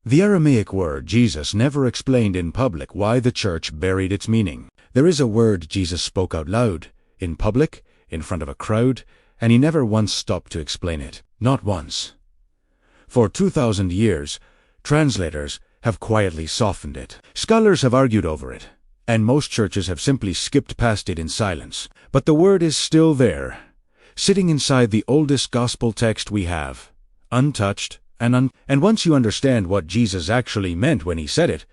The Aramaic word Jesus never explained in public why the church buried its meaning. There is a word Jesus spoke out loud, in public, in front of a crowd, and he never once stopped to explain it. Not once. For 2,000 years, translators have quietly softened it. Scholars have argued over it, and most churches have simply skipped past it in silence. But the word is still there, sitting inside the oldest gospel text we have, untouched and once you understand what Jesus actually meant when he said it,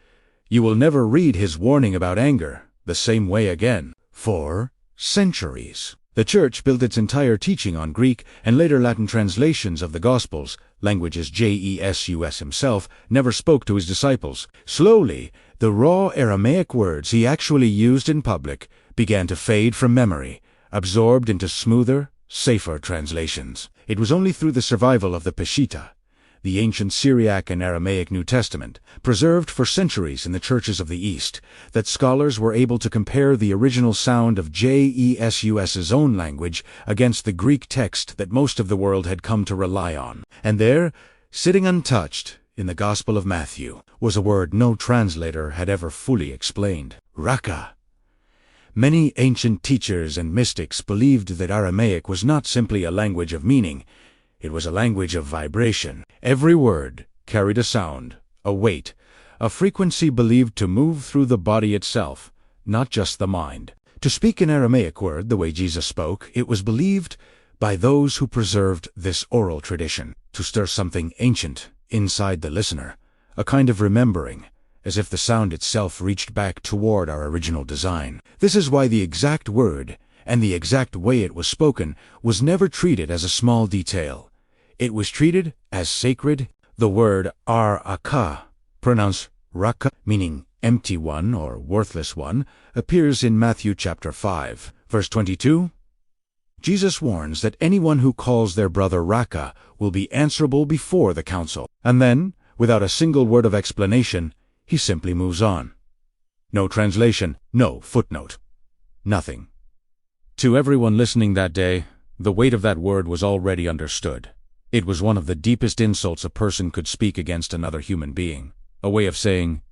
you will never read his warning about anger the same way again. For centuries, the Church built its entire teaching on Greek and later Latin translations of the Gospels, languages Jesus himself never spoke to his disciples. Slowly, the raw Aramaic words he actually used in public began to fade from memory, absorbed into smoother, safer translations. It was only through the survival of the Peshitta, the ancient Syriac and Aramaic New Testament, preserved for centuries in the churches of the East, that scholars were able to compare the original sound of Jesus's own language against the Greek text that most of the world had come to rely on. And there, sitting untouched in the Gospel of Matthew, was a word no translator had ever fully explained: Raca. Many ancient teachers and mystics believed that Aramaic was not simply a language of meaning, it was a language of vibration. Every word carried a sound, a weight, a frequency believed to move through the body itself, not just the mind. To speak an Aramaic word the way Jesus spoke, it was believed by those who preserved this oral tradition to stir something ancient inside the listener, a kind of remembering, as if the sound itself reached back toward our original design. This is why the exact word and the exact way it was spoken was never treated as a small detail. It was treated as sacred. The word Raca, pronounced Raca, meaning empty one or worthless one, appears in Matthew chapter 5, verse 22. Jesus warns that anyone who calls their brother Raca will be answerable before the council. And then, without a single word of explanation, he simply moves on. No translation, no footnote, nothing. To everyone listening that day, the weight of that word was already understood. It was one of the deepest insults a person could speak against another human being, a way of saying,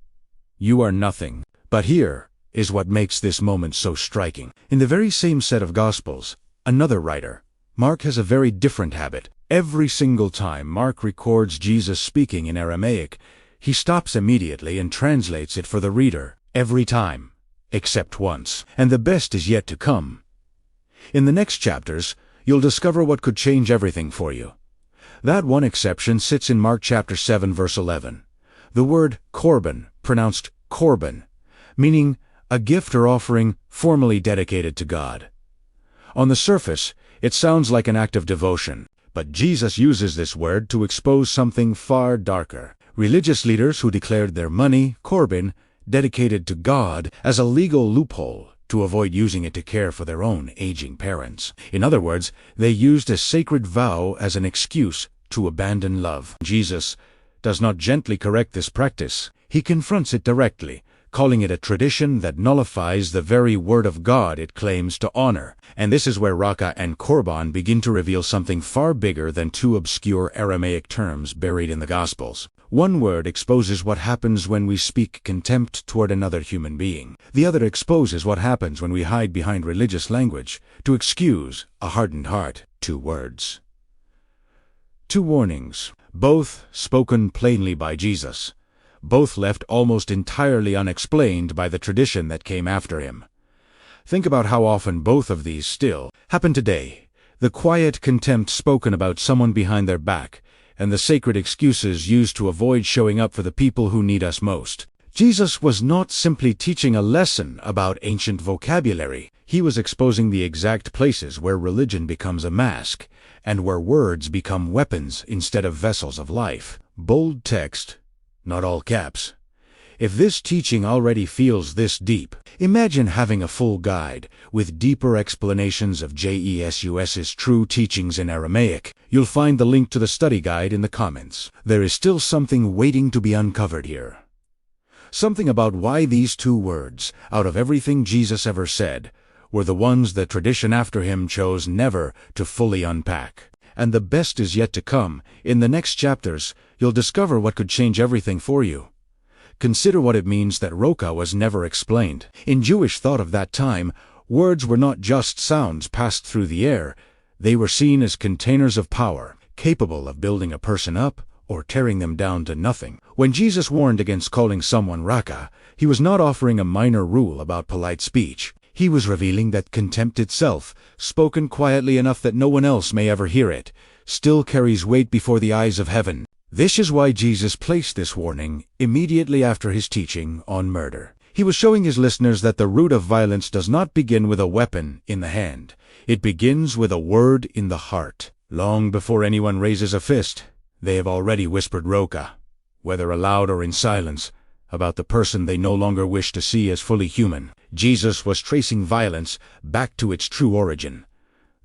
"You are nothing." But here is what makes this moment so striking. In the very same set of Gospels, another writer, Mark, has a very different habit. Every single time Mark records Jesus speaking in Aramaic, he stops immediately and translates it for the reader. Every time, except once. And the best is yet to come. In the next chapters, you'll discover what could change everything for you. That one exception sits in Mark chapter 7, verse 11. The word Corban, pronounced Corban, meaning a gift or offering formally dedicated to God. On the surface, it sounds like an act of devotion, but Jesus uses this word to expose something far darker. Religious leaders who declared their money, Corban, dedicated to God as a legal loophole to avoid using it to care for their own aging parents. In other words, they used a sacred vow as an excuse to abandon love. Jesus does not gently correct this practice. He confronts it directly, calling it a tradition that nullifies the very word of God it claims to honor. And this is where Raca and Corban begin to reveal something far bigger than two obscure Aramaic terms buried in the Gospels. One word exposes what happens when we speak contempt toward another human being. The other exposes what happens when we hide behind religious language to excuse a hardened heart. Two words. Two warnings, both spoken plainly by Jesus, both left almost entirely unexplained by the tradition that came after him. Think about how often both of these still happen today. The quiet contempt spoken about someone behind their back, and the sacred excuses used to avoid showing up for the people who need us most. Jesus was not simply teaching a lesson about ancient vocabulary. He was exposing the exact places where religion becomes a mask, and where words become weapons instead of vessels of life. Bold text, not all caps. If this teaching already feels this deep, imagine having a full guide with deeper explanations of Jesus's true teachings in Aramaic. You'll find the link to the study guide in the comments. There is still something waiting to be uncovered here. Something about why these two words, out of everything Jesus ever said, were the ones that tradition after him chose never to fully unpack. And the best is yet to come. In the next chapters, you'll discover what could change everything for you. Consider what it means that Raca was never explained. In Jewish thought of that time, words were not just sounds passed through the air. They were seen as containers of power, capable of building a person up or tearing them down to nothing. When Jesus warned against calling someone Raca, he was not offering a minor rule about polite speech. He was revealing that contempt itself, spoken quietly enough that no one else may ever hear it, still carries weight before the eyes of heaven. This is why Jesus placed this warning immediately after his teaching on murder. He was showing his listeners that the root of violence does not begin with a weapon in the hand. It begins with a word in the heart. Long before anyone raises a fist, they have already whispered Raca, whether aloud or in silence, about the person they no longer wish to see as fully human. Jesus was tracing violence back to its true origin.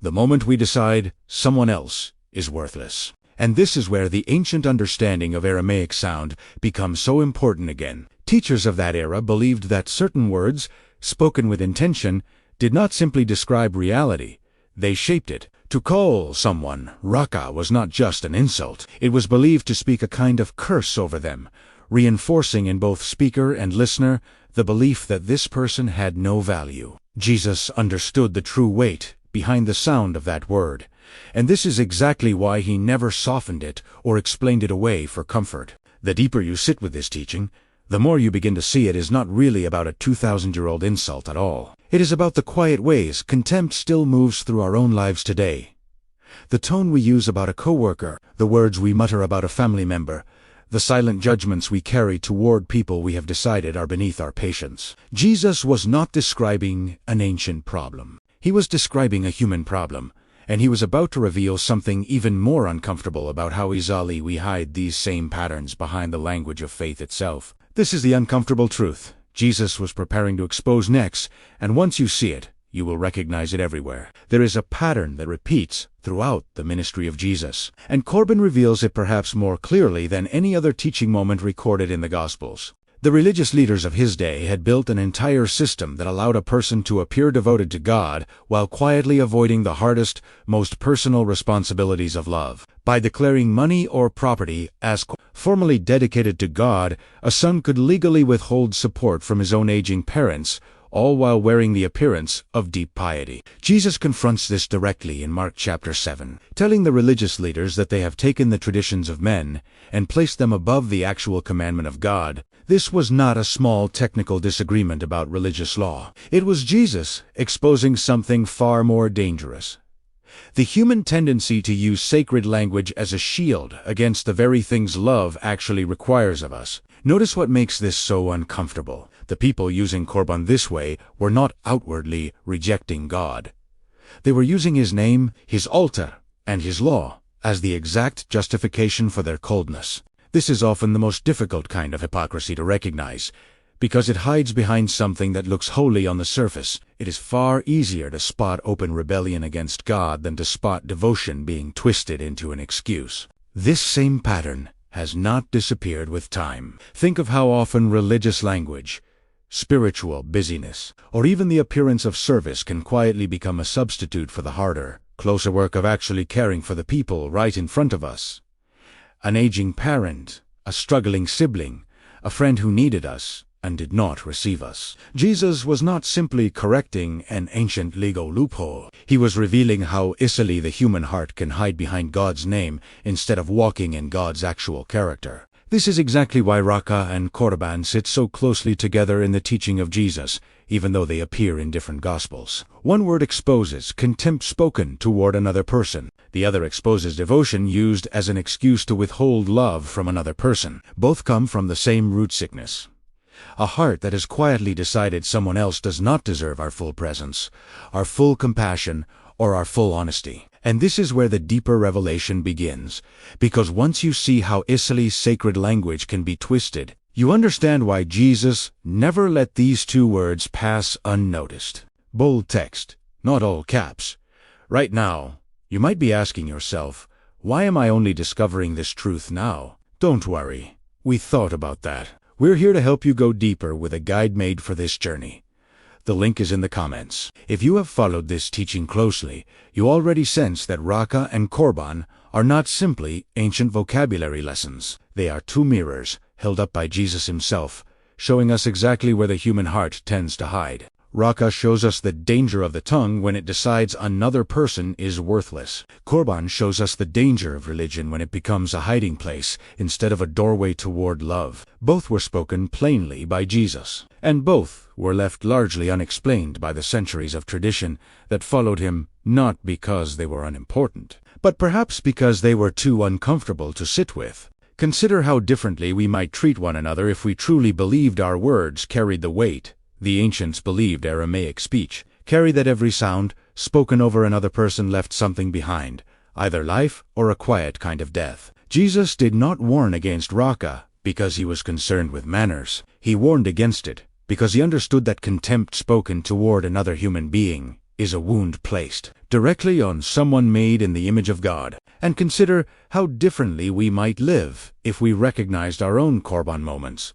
The moment we decide someone else is worthless. And this is where the ancient understanding of Aramaic sound becomes so important again. Teachers of that era believed that certain words, spoken with intention, did not simply describe reality, they shaped it. To call someone Raca was not just an insult. It was believed to speak a kind of curse over them, reinforcing in both speaker and listener the belief that this person had no value. Jesus understood the true weight behind the sound of that word, and this is exactly why he never softened it or explained it away for comfort. The deeper you sit with this teaching, the more you begin to see it is not really about a 2,000-year-old insult at all. It is about the quiet ways contempt still moves through our own lives today. The tone we use about a coworker, the words we mutter about a family member, the silent judgments we carry toward people we have decided are beneath our patience. Jesus was not describing an ancient problem. He was describing a human problem, and he was about to reveal something even more uncomfortable about how easily we hide these same patterns behind the language of faith itself. This is the uncomfortable truth Jesus was preparing to expose next, and once you see it, you will recognize it everywhere. There is a pattern that repeats throughout the ministry of Jesus, and Corban reveals it perhaps more clearly than any other teaching moment recorded in the Gospels. The religious leaders of his day had built an entire system that allowed a person to appear devoted to God while quietly avoiding the hardest, most personal responsibilities of love. By declaring money or property as formally dedicated to God, a son could legally withhold support from his own aging parents, all while wearing the appearance of deep piety. Jesus confronts this directly in Mark chapter 7, telling the religious leaders that they have taken the traditions of men and placed them above the actual commandment of God. This was not a small technical disagreement about religious law. It was Jesus exposing something far more dangerous: the human tendency to use sacred language as a shield against the very things love actually requires of us. Notice what makes this so uncomfortable. The people using Corban this way were not outwardly rejecting God. They were using his name, his altar, and his law as the exact justification for their coldness. This is often the most difficult kind of hypocrisy to recognize, because it hides behind something that looks holy on the surface. It is far easier to spot open rebellion against God than to spot devotion being twisted into an excuse. This same pattern has not disappeared with time. Think of how often religious language, spiritual busyness, or even the appearance of service can quietly become a substitute for the harder, closer work of actually caring for the people right in front of us. An aging parent, a struggling sibling, a friend who needed us and did not receive us. Jesus was not simply correcting an ancient legal loophole. He was revealing how easily the human heart can hide behind God's name instead of walking in God's actual character. This is exactly why Raca and Corban sit so closely together in the teaching of Jesus, even though they appear in different Gospels. One word exposes contempt spoken toward another person. The other exposes devotion used as an excuse to withhold love from another person. Both come from the same root sickness: a heart that has quietly decided someone else does not deserve our full presence, our full compassion, or our full honesty. And this is where the deeper revelation begins, because once you see how easily sacred language can be twisted, you understand why Jesus never let these two words pass unnoticed. Bold text, not all caps. Right now, you might be asking yourself, why am I only discovering this truth now? Don't worry, we thought about that. We're here to help you go deeper with a guide made for this journey. The link is in the comments. If you have followed this teaching closely, you already sense that Raca and Corban are not simply ancient vocabulary lessons. They are two mirrors held up by Jesus himself, showing us exactly where the human heart tends to hide. Raca shows us the danger of the tongue when it decides another person is worthless. Corban shows us the danger of religion when it becomes a hiding place instead of a doorway toward love. Both were spoken plainly by Jesus, and both were left largely unexplained by the centuries of tradition that followed him, not because they were unimportant, but perhaps because they were too uncomfortable to sit with. Consider how differently we might treat one another if we truly believed our words carried the weight the ancients believed Aramaic speech carried, that every sound spoken over another person left something behind, either life or a quiet kind of death. Jesus did not warn against Raca because he was concerned with manners. He warned against it because he understood that contempt spoken toward another human being is a wound placed directly on someone made in the image of God. And consider how differently we might live if we recognized our own Corban moments.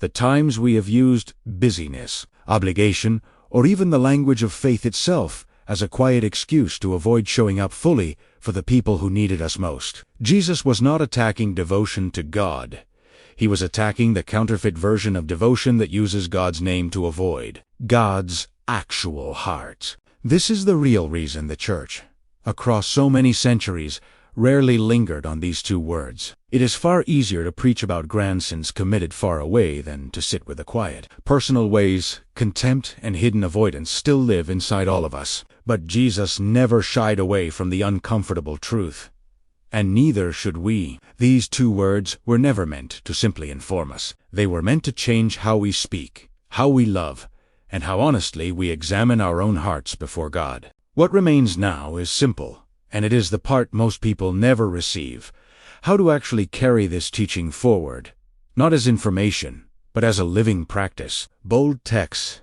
The times we have used busyness, obligation, or even the language of faith itself as a quiet excuse to avoid showing up fully for the people who needed us most. Jesus was not attacking devotion to God. He was attacking the counterfeit version of devotion that uses God's name to avoid God's actual heart. This is the real reason the Church, across so many centuries, rarely lingered on these two words. It is far easier to preach about grand sins committed far away than to sit with the quiet. Personal ways, contempt, and hidden avoidance still live inside all of us. But Jesus never shied away from the uncomfortable truth. And neither should we. These two words were never meant to simply inform us. They were meant to change how we speak, how we love, and how honestly we examine our own hearts before God. What remains now is simple, and it is the part most people never receive: how to actually carry this teaching forward, not as information, but as a living practice. Bold text,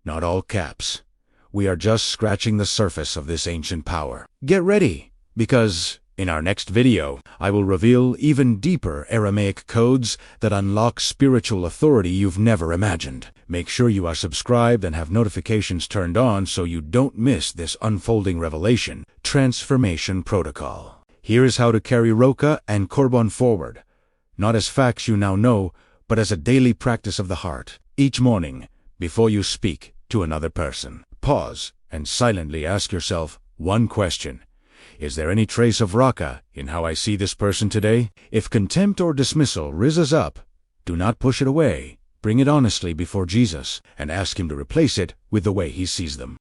not all caps. We are just scratching the surface of this ancient power. Get ready, because in our next video, I will reveal even deeper Aramaic codes that unlock spiritual authority you've never imagined. Make sure you are subscribed and have notifications turned on so you don't miss this unfolding revelation. Transformation Protocol. Here is how to carry Raca and Corban forward, not as facts you now know, but as a daily practice of the heart. Each morning, before you speak to another person, pause and silently ask yourself one question. Is there any trace of Raca in how I see this person today? If contempt or dismissal rises up, do not push it away. Bring it honestly before Jesus and ask him to replace it with the way he sees them.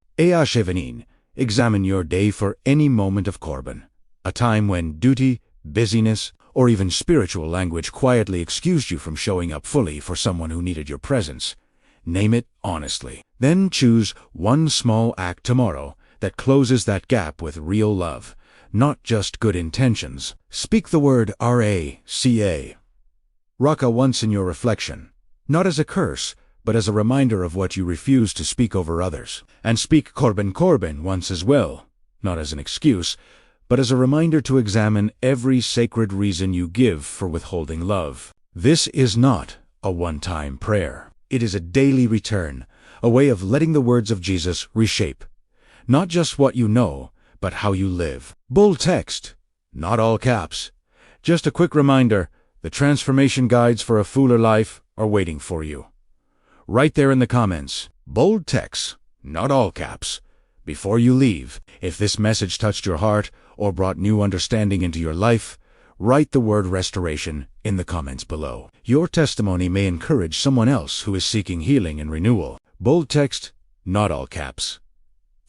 Examine your day for any moment of Corban, a time when duty, busyness, or even spiritual language quietly excused you from showing up fully for someone who needed your presence. Name it honestly. Then choose one small act tomorrow that closes that gap with real love, not just good intentions. Speak the word Raca once in your reflection, not as a curse, but as a reminder of what you refuse to speak over others. And speak Corban once as well, not as an excuse, but as a reminder to examine every sacred reason you give for withholding love. This is not a one-time prayer. It is a daily return, a way of letting the words of Jesus reshape not just what you know, but how you live. Bold text, not all caps. Just a quick reminder, the transformation guides for a fuller life are waiting for you. Right there in the comments. Bold text, not all caps. Before you leave, if this message touched your heart or brought new understanding into your life, write the word restoration in the comments below. Your testimony may encourage someone else who is seeking healing and renewal. Bold text, not all caps.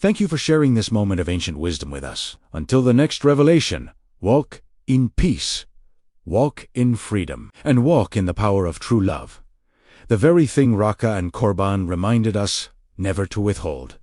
Thank you for sharing this moment of ancient wisdom with us. Until the next revelation, walk in peace, walk in freedom, and walk in the power of true love. The very thing Raca and Corban reminded us never to withhold.